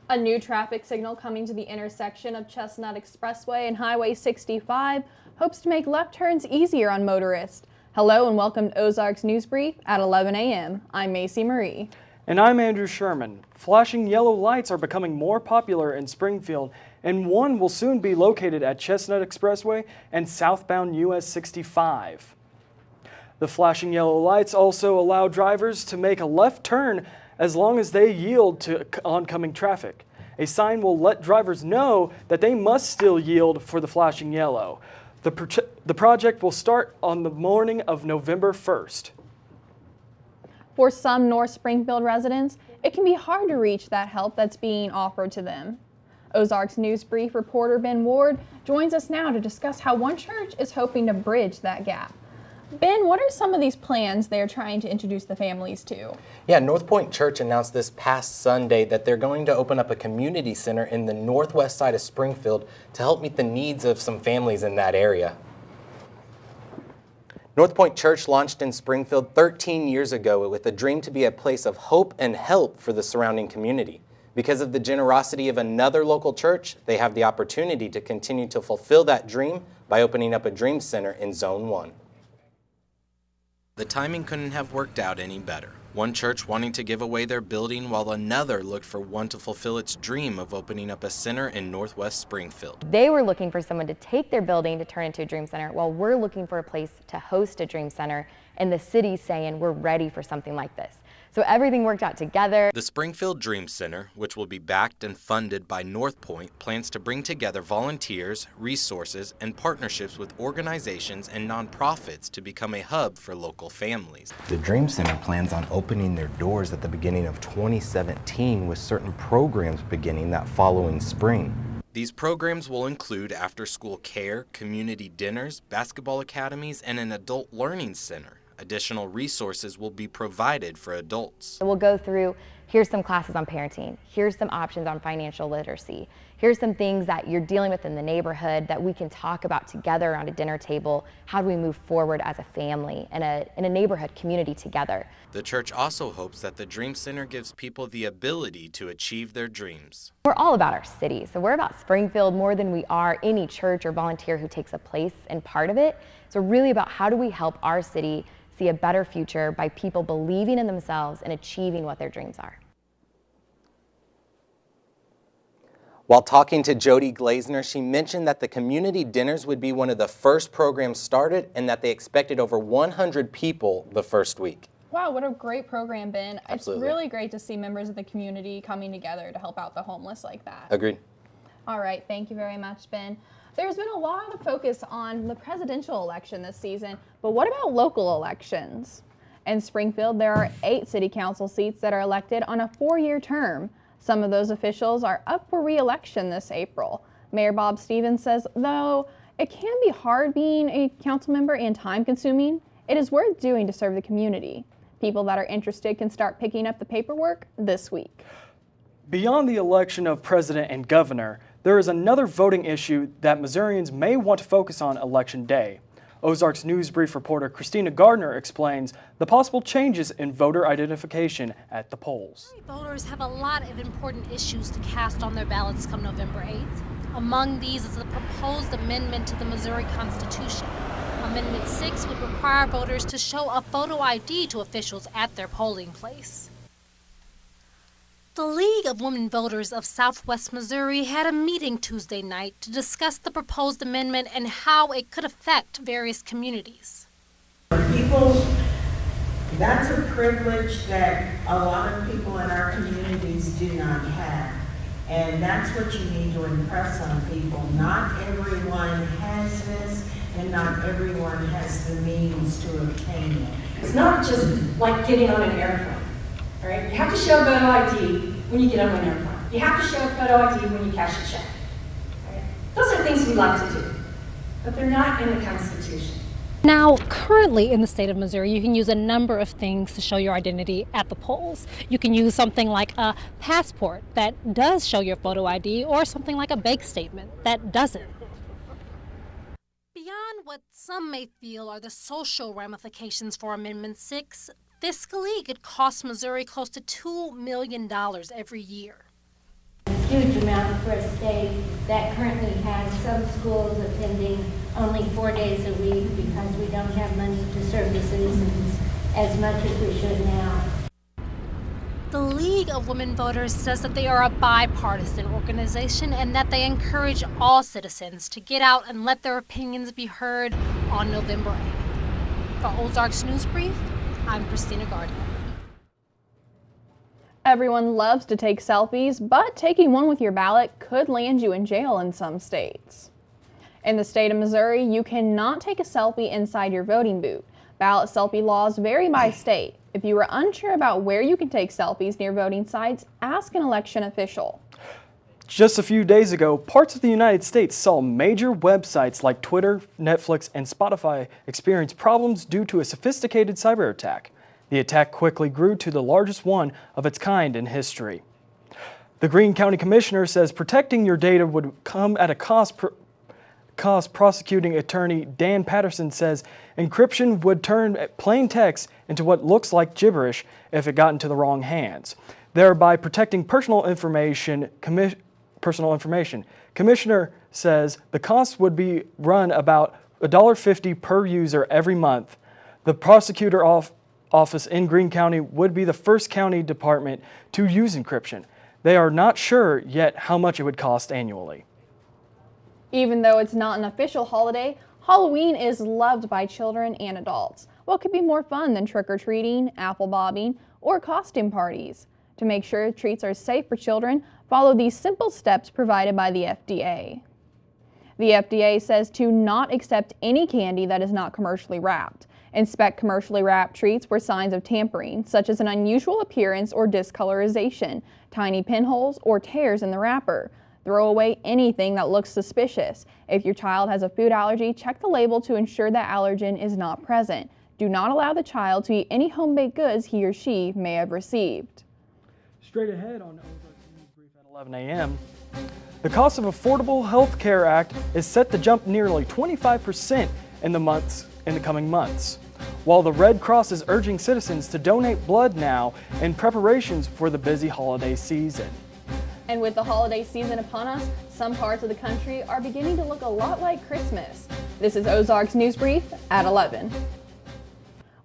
A new traffic signal coming to the intersection of Chestnut Expressway and Highway 65 hopes to make left turns easier on motorists. Hello and welcome to Ozarks News Brief at 11 a.m. I'm Macy Marie. And I'm Andrew Sherman. Flashing yellow lights are becoming more popular in Springfield, and one will soon be located at Chestnut Expressway and southbound US 65. The flashing yellow lights also allow drivers to make a left turn as long as they yield to oncoming traffic. A sign will let drivers know that they must still yield for the flashing yellow. The project will start on the morning of November 1st. For some North Springfield residents, it can be hard to reach that help that's being offered to them. Ozarks News Brief reporter Ben Ward joins us now to discuss how one church is hoping to bridge that gap. Ben, what are some of these plans they're trying to introduce the families to? Yeah, North Point Church announced this past Sunday that they're going to open up a community center in the northwest side of Springfield to help meet the needs of some families in that area. North Point Church launched in Springfield 13 years ago with a dream to be a place of hope and help for the surrounding community. Because of the generosity of another local church, they have the opportunity to continue to fulfill that dream by opening up a Dream Center in Zone 1. The timing couldn't have worked out any better. One church wanting to give away their building while another looked for one to fulfill its dream of opening up a center in Northwest Springfield. They were looking for someone to take their building to turn into a Dream Center, while we're looking for a place to host a Dream Center, and the city's saying we're ready for something like this. So everything worked out together. The Springfield Dream Center, which will be backed and funded by North Point, plans to bring together volunteers, resources, and partnerships with organizations and nonprofits to become a hub for local families. The Dream Center plans on opening their doors at the beginning of 2017 with certain programs beginning that following spring. These programs will include after-school care, community dinners, basketball academies, and an adult learning center. Additional resources will be provided for adults. We'll go through, here's some classes on parenting, here's some options on financial literacy, here's some things that you're dealing with in the neighborhood that we can talk about together around a dinner table. How do we move forward as a family in a neighborhood community together? The church also hopes that the Dream Center gives people the ability to achieve their dreams. We're all about our city, so we're about Springfield more than we are any church or volunteer who takes a place and part of it. So really about how do we help our city see a better future by people believing in themselves and achieving what their dreams are. While talking to Jody Glazner, she mentioned that the community dinners would be one of the first programs started and that they expected over 100 people the first week. Wow, what a great program, Ben. Absolutely. It's really great to see members of the community coming together to help out the homeless like that. Agreed. All right, thank you very much, Ben. There's been a lot of focus on the presidential election this season, but what about local elections? In Springfield, there are 8 city council seats that are elected on a 4-year term. Some of those officials are up for re-election this April. Mayor Bob Stevens says, though it can be hard being a council member and time-consuming, it is worth doing to serve the community. People that are interested can start picking up the paperwork this week. Beyond the election of president and governor, there is another voting issue that Missourians may want to focus on Election Day. Ozarks News Brief reporter Christina Gardner explains the possible changes in voter identification at the polls. Voters have a lot of important issues to cast on their ballots come November 8th. Among these is the proposed amendment to the Missouri Constitution. Amendment 6 would require voters to show a photo ID to officials at their polling place. The League of Women Voters of Southwest Missouri had a meeting Tuesday night to discuss the proposed amendment and how it could affect various communities. People, that's a privilege that a lot of people in our communities do not have. And that's what you need to impress on people. Not everyone has this, and not everyone has the means to obtain it. It's not just like getting on an airplane. All right? You have to show a photo ID when you get on an airplane. You have to show a photo ID when you cash a check. Right? Those are things we like to do, but they're not in the Constitution. Now, currently in the state of Missouri, you can use a number of things to show your identity at the polls. You can use something like a passport that does show your photo ID, or something like a bank statement that doesn't. Beyond what some may feel are the social ramifications for Amendment 6, fiscally, it could cost Missouri close to $2 million every year. huge amount for a state that currently has some schools attending only 4 days a week because we don't have money to serve the citizens as much as we should now. The League of Women Voters says that they are a bipartisan organization and that they encourage all citizens to get out and let their opinions be heard on November 8th. For Ozarks News Brief, I'm Christina Gardner. Everyone loves to take selfies, but taking one with your ballot could land you in jail in some states. In the state of Missouri, you cannot take a selfie inside your voting booth. Ballot selfie laws vary by state. If you are unsure about where you can take selfies near voting sites, ask an election official. Just a few days ago, parts of the United States saw major websites like Twitter, Netflix, and Spotify experience problems due to a sophisticated cyber attack. The attack quickly grew to the largest one of its kind in history. The Greene County Commissioner says protecting your data would come at a cost. Prosecuting attorney Dan Patterson says encryption would turn plain text into what looks like gibberish if it got into the wrong hands, thereby protecting personal information. Commissioner says the cost would be run about $1.50 per user every month. The prosecutor office in Greene County would be the first county department to use encryption. They are not sure yet how much it would cost annually. Even though it's not an official holiday, Halloween is loved by children and adults. What could be more fun than trick-or-treating, apple bobbing, or costume parties? To make sure treats are safe for children, follow these simple steps provided by the FDA. The FDA says to not accept any candy that is not commercially wrapped. Inspect commercially wrapped treats for signs of tampering, such as an unusual appearance or discolorization, tiny pinholes, or tears in the wrapper. Throw away anything that looks suspicious. If your child has a food allergy, check the label to ensure that allergen is not present. Do not allow the child to eat any home-baked goods he or she may have received. Straight ahead on Ozarks News Brief at 11 a.m. The Cost of Affordable Health Care Act is set to jump nearly 25% in the coming months, while the Red Cross is urging citizens to donate blood now in preparations for the busy holiday season. And with the holiday season upon us, some parts of the country are beginning to look a lot like Christmas. This is Ozarks News Brief at 11.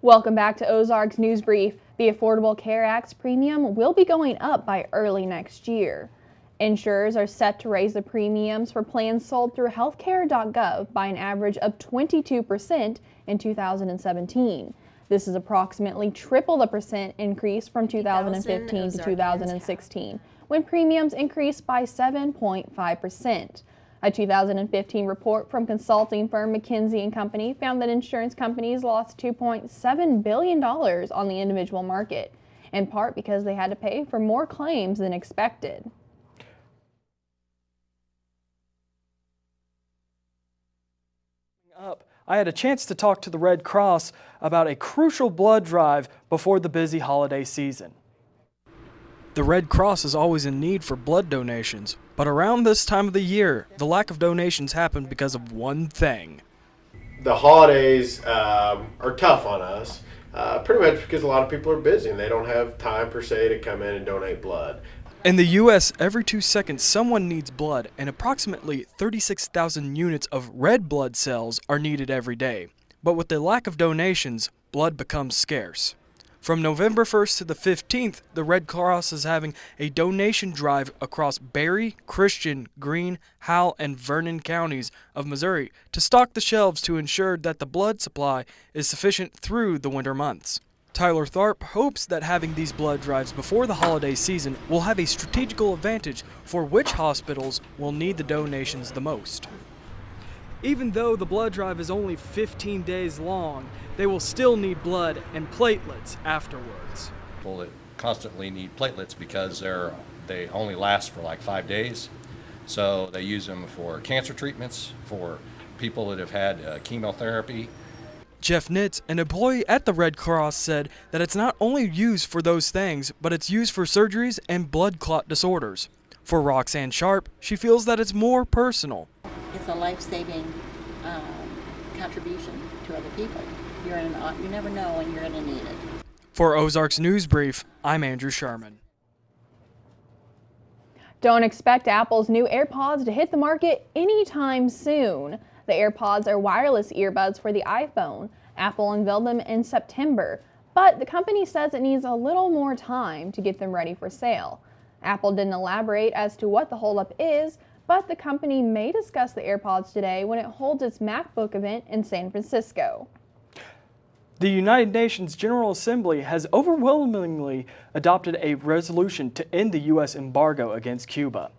Welcome back to Ozarks News Brief. The Affordable Care Act's premium will be going up by early next year. Insurers are set to raise the premiums for plans sold through healthcare.gov by an average of 22% in 2017. This is approximately triple the percent increase from 2015 to 2016. When premiums increased by 7.5%. A 2015 report from consulting firm McKinsey & Company found that insurance companies lost $2.7 billion on the individual market, in part because they had to pay for more claims than expected. I had a chance to talk to the Red Cross about a crucial blood drive before the busy holiday season. The Red Cross is always in need for blood donations, but around this time of the year, the lack of donations happen because of one thing. The holidays are tough on us, pretty much because a lot of people are busy and they don't have time per se to come in and donate blood. In the U.S., every 2 seconds someone needs blood, and approximately 36,000 units of red blood cells are needed every day. But with the lack of donations, blood becomes scarce. From November 1st to the 15th, the Red Cross is having a donation drive across Berry, Christian, Greene, Howell, and Vernon counties of Missouri to stock the shelves to ensure that the blood supply is sufficient through the winter months. Tyler Tharp hopes that having these blood drives before the holiday season will have a strategical advantage for which hospitals will need the donations the most. Even though the blood drive is only 15 days long, they will still need blood and platelets afterwards. People that constantly need platelets because they only last for like 5 days. So they use them for cancer treatments, for people that have had chemotherapy. Jeff Nitz, an employee at the Red Cross, said that it's not only used for those things, but it's used for surgeries and blood clot disorders. For Roxanne Sharp, she feels that it's more personal. It's a life-saving contribution to other people. You never know when you're going to need it. For Ozarks News Brief, I'm Andrew Sherman. Don't expect Apple's new AirPods to hit the market anytime soon. The AirPods are wireless earbuds for the iPhone. Apple unveiled them in September, but the company says it needs a little more time to get them ready for sale. Apple didn't elaborate as to what the holdup is, but the company may discuss the AirPods today when it holds its MacBook event in San Francisco. The United Nations General Assembly has overwhelmingly adopted a resolution to end the U.S. embargo against Cuba.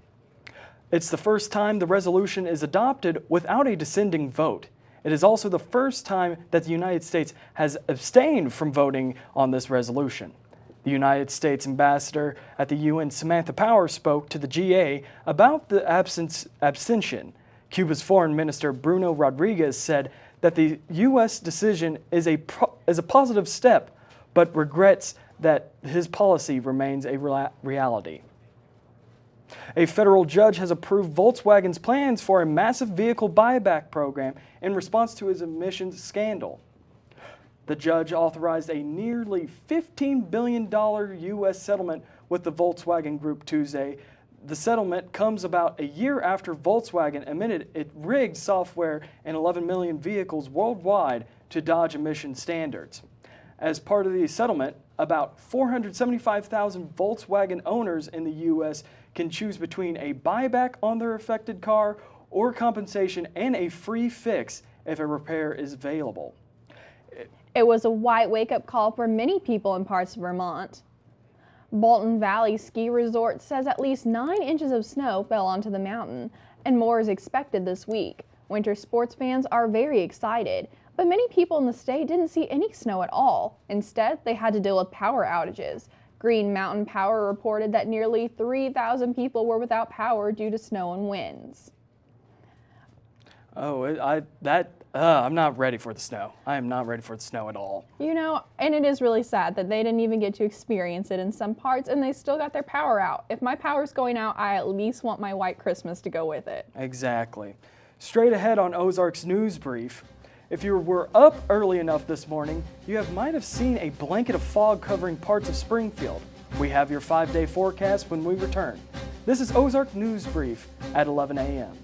It's the first time the resolution is adopted without a dissenting vote. It is also the first time that the United States has abstained from voting on this resolution. The United States ambassador at the UN, Samantha Power, spoke to the GA about the abstention. Cuba's foreign minister, Bruno Rodriguez, said that the U.S. decision is a positive step, but regrets that his policy remains a reality. A federal judge has approved Volkswagen's plans for a massive vehicle buyback program in response to his emissions scandal. The judge authorized a nearly $15 billion U.S. settlement with the Volkswagen Group Tuesday. The settlement comes about a year after Volkswagen admitted it rigged software in 11 million vehicles worldwide to dodge emission standards. As part of the settlement, about 475,000 Volkswagen owners in the U.S. can choose between a buyback on their affected car or compensation and a free fix if a repair is available. It was a white wake-up call for many people in parts of Vermont. Bolton Valley Ski Resort says at least 9 inches of snow fell onto the mountain, and more is expected this week. Winter sports fans are very excited, but many people in the state didn't see any snow at all. Instead, they had to deal with power outages. Green Mountain Power reported that nearly 3,000 people were without power due to snow and winds. I'm not ready for the snow. I am not ready for the snow at all. You know, and it is really sad that they didn't even get to experience it in some parts, and they still got their power out. If my power's going out, I at least want my white Christmas to go with it. Exactly. Straight ahead on Ozarks News Brief. If you were up early enough this morning, you might have seen a blanket of fog covering parts of Springfield. We have your 5-day forecast when we return. This is Ozark News Brief at 11 a.m.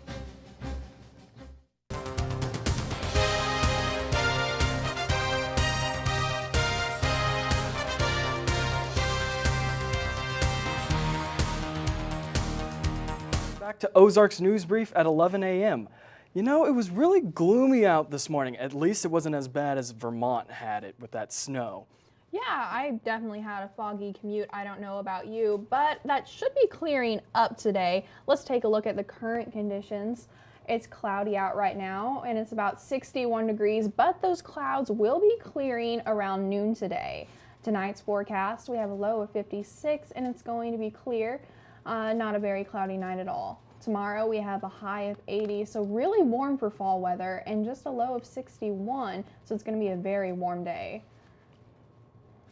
Back to Ozarks News Brief at 11 a.m. You know, it was really gloomy out this morning. At least it wasn't as bad as Vermont had it with that snow. Yeah, I definitely had a foggy commute. I don't know about you, but that should be clearing up today. Let's take a look at the current conditions. It's cloudy out right now, and it's about 61 degrees, but those clouds will be clearing around noon today. Tonight's forecast, we have a low of 56, and it's going to be clear. Not a very cloudy night at all. Tomorrow we have a high of 80, so really warm for fall weather, and just a low of 61, so it's going to be a very warm day.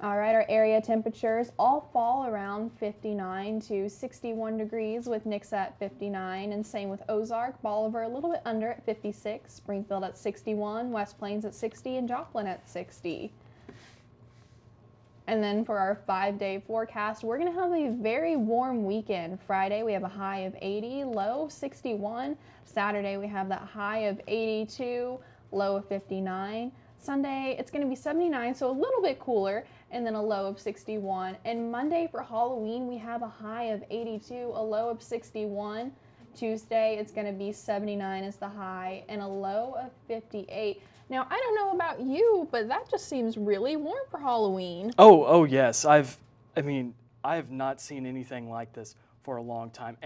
All right, our area temperatures all fall around 59 to 61 degrees with Nix at 59, and same with Ozark, Bolivar a little bit under at 56, Springfield at 61, West Plains at 60, and Joplin at 60. And then for our 5-day forecast, we're going to have a very warm weekend. Friday, we have a high of 80, low 61. Saturday, we have that high of 82, low of 59. Sunday, it's going to be 79, so a little bit cooler, and then a low of 61. And Monday for Halloween, we have a high of 82, a low of 61. Tuesday, it's going to be 79 as the high, and a low of 58. Now, I don't know about you, but that just seems really warm for Halloween. Oh yes. I have not seen anything like this for a long time.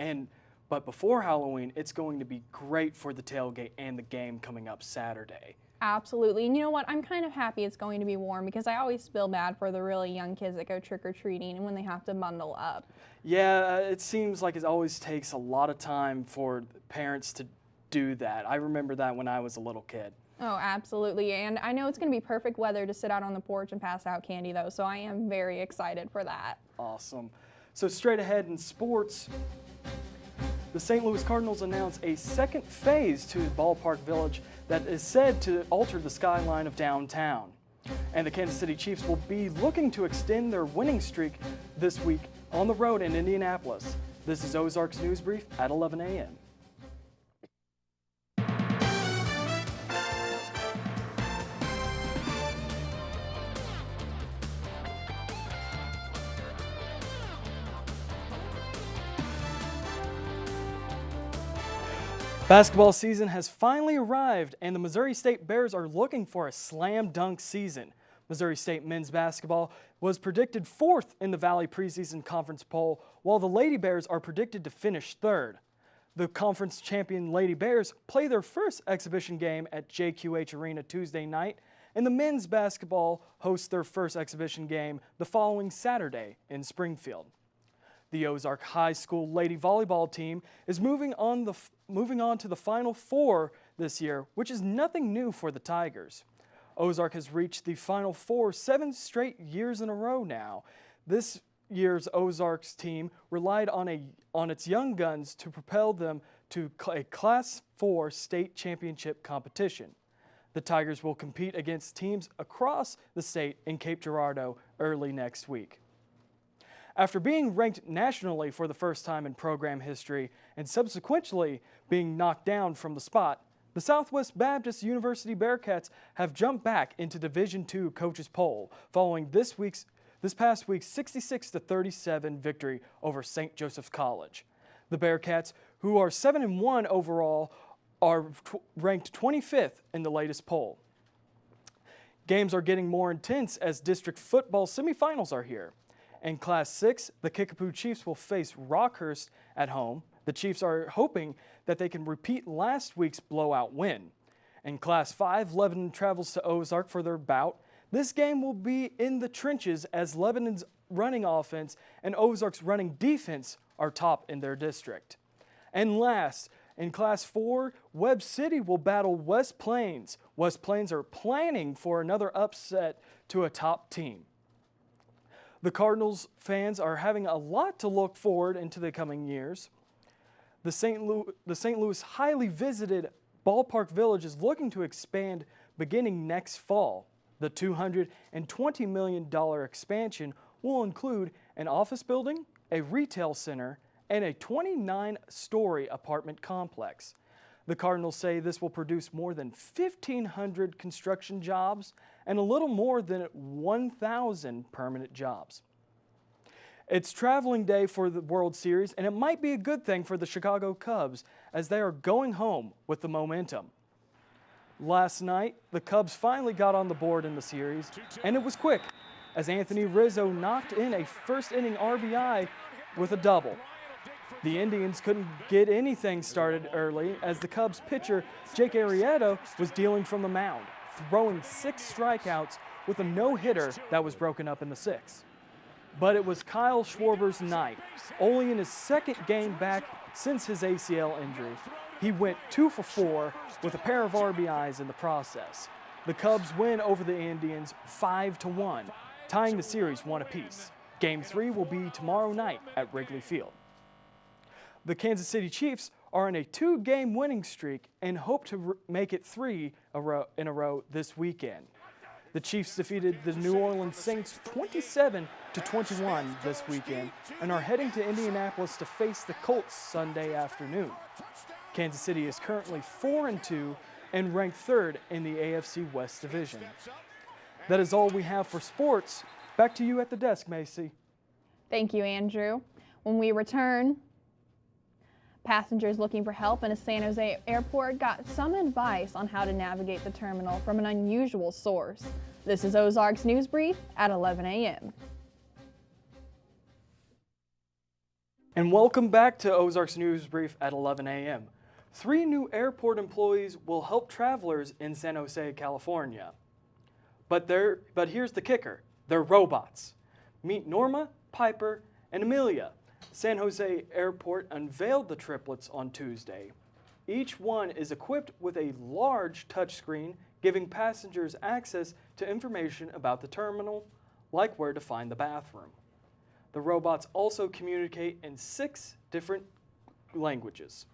But before Halloween, it's going to be great for the tailgate and the game coming up Saturday. Absolutely. And you know what? I'm kind of happy it's going to be warm because I always feel bad for the really young kids that go trick-or-treating and when they have to bundle up. Yeah, it seems like it always takes a lot of time for parents to do that. I remember that when I was a little kid. Oh, absolutely. And I know it's going to be perfect weather to sit out on the porch and pass out candy, though, so I am very excited for that. Awesome. So straight ahead in sports, the St. Louis Cardinals announced a second phase to Ballpark Village that is said to alter the skyline of downtown. And the Kansas City Chiefs will be looking to extend their winning streak this week on the road in Indianapolis. This is Ozarks News Brief at 11 a.m. Basketball season has finally arrived, and the Missouri State Bears are looking for a slam dunk season. Missouri State men's basketball was predicted 4th in the Valley preseason conference poll, while the Lady Bears are predicted to finish 3rd. The conference champion Lady Bears play their first exhibition game at JQH Arena Tuesday night, and the men's basketball hosts their first exhibition game the following Saturday in Springfield. The Ozark High School Lady Volleyball team is moving on to the Final Four this year, which is nothing new for the Tigers. Ozark has reached the Final Four 7 straight years in a row now. This year's Ozarks team relied on its young guns to propel them to a Class 4 state championship competition. The Tigers will compete against teams across the state in Cape Girardeau early next week. After being ranked nationally for the first time in program history and subsequently being knocked down from the spot, the Southwest Baptist University Bearcats have jumped back into Division II coaches poll following this past week's 66-37 victory over St. Joseph's College. The Bearcats, who are 7-1 overall, are ranked 25th in the latest poll. Games are getting more intense as district football semifinals are here. In Class 6, the Kickapoo Chiefs will face Rockhurst at home. The Chiefs are hoping that they can repeat last week's blowout win. In Class 5, Lebanon travels to Ozark for their bout. This game will be in the trenches as Lebanon's running offense and Ozark's running defense are top in their district. And last, in Class 4, Webb City will battle West Plains. West Plains are planning for another upset to a top team. The Cardinals fans are having a lot to look forward into the coming years. The St. Louis highly visited Ballpark Village is looking to expand beginning next fall. The $220 million expansion will include an office building, a retail center, and a 29-story apartment complex. The Cardinals say this will produce more than 1,500 construction jobs and a little more than 1,000 permanent jobs. It's traveling day for the World Series, and it might be a good thing for the Chicago Cubs as they are going home with the momentum. Last night, the Cubs finally got on the board in the series, and it was quick as Anthony Rizzo knocked in a first-inning RBI with a double. The Indians couldn't get anything started early as the Cubs pitcher Jake Arrieta was dealing from the mound, throwing 6 strikeouts with a no-hitter that was broken up in the 6th. But it was Kyle Schwarber's night. Only in his second game back since his ACL injury, he went 2 for 4 with a pair of RBIs in the process. The Cubs win over the Indians 5-1, tying the series 1 apiece. Game 3 will be tomorrow night at Wrigley Field. The Kansas City Chiefs are on a 2-game winning streak and hope to make it 3 in a row this weekend. The Chiefs defeated the New Orleans Saints 27-21 this weekend and are heading to Indianapolis to face the Colts Sunday afternoon. Kansas City is currently 4-2 and ranked 3rd in the AFC West Division. That is all we have for sports. Back to you at the desk, Macy. Thank you, Andrew. When we return, passengers looking for help in a San Jose airport got some advice on how to navigate the terminal from an unusual source. This is Ozarks News Brief at 11 a.m. And welcome back to Ozarks News Brief at 11 a.m. 3 new airport employees will help travelers in San Jose, California. But here's the kicker. They're robots. Meet Norma, Piper, and Amelia. San Jose Airport unveiled the triplets on Tuesday. Each one is equipped with a large touchscreen, giving passengers access to information about the terminal, like where to find the bathroom. The robots also communicate in 6 different languages.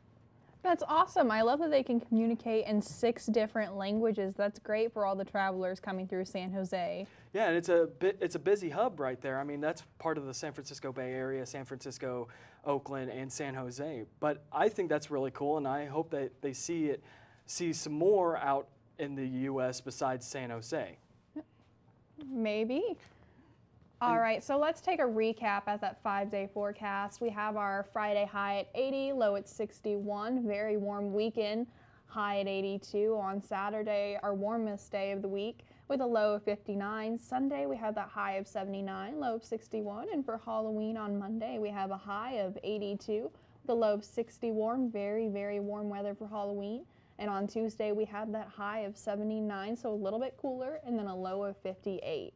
That's awesome. I love that they can communicate in 6 different languages. That's great for all the travelers coming through San Jose. Yeah, and it's a busy hub right there. I mean, that's part of the San Francisco Bay Area, San Francisco, Oakland, and San Jose. But I think that's really cool, and I hope that they see some more out in the U.S. besides San Jose. Maybe. All right, so let's take a recap at that 5-day forecast. We have our Friday high at 80, low at 61, very warm weekend, high at 82. On Saturday, our warmest day of the week with a low of 59. Sunday, we have that high of 79, low of 61. And for Halloween on Monday, we have a high of 82 with a low of 60 warm, very, very warm weather for Halloween. And on Tuesday, we have that high of 79, so a little bit cooler, and then a low of 58.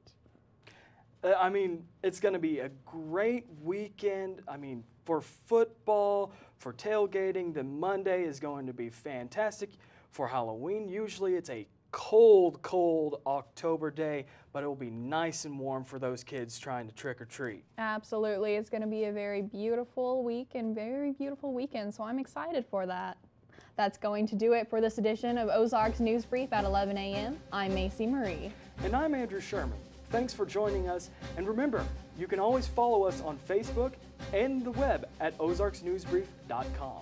I mean, it's going to be a great weekend. I mean, for football, for tailgating, the Monday is going to be fantastic. For Halloween, usually it's a cold October day, but it will be nice and warm for those kids trying to trick or treat. Absolutely. It's going to be a very beautiful week and very beautiful weekend, so I'm excited for that. That's going to do it for this edition of Ozarks News Brief at 11 a.m. I'm Macy Marie. And I'm Andrew Sherman. Thanks for joining us, and remember, you can always follow us on Facebook and the web at ozarksnewsbrief.com.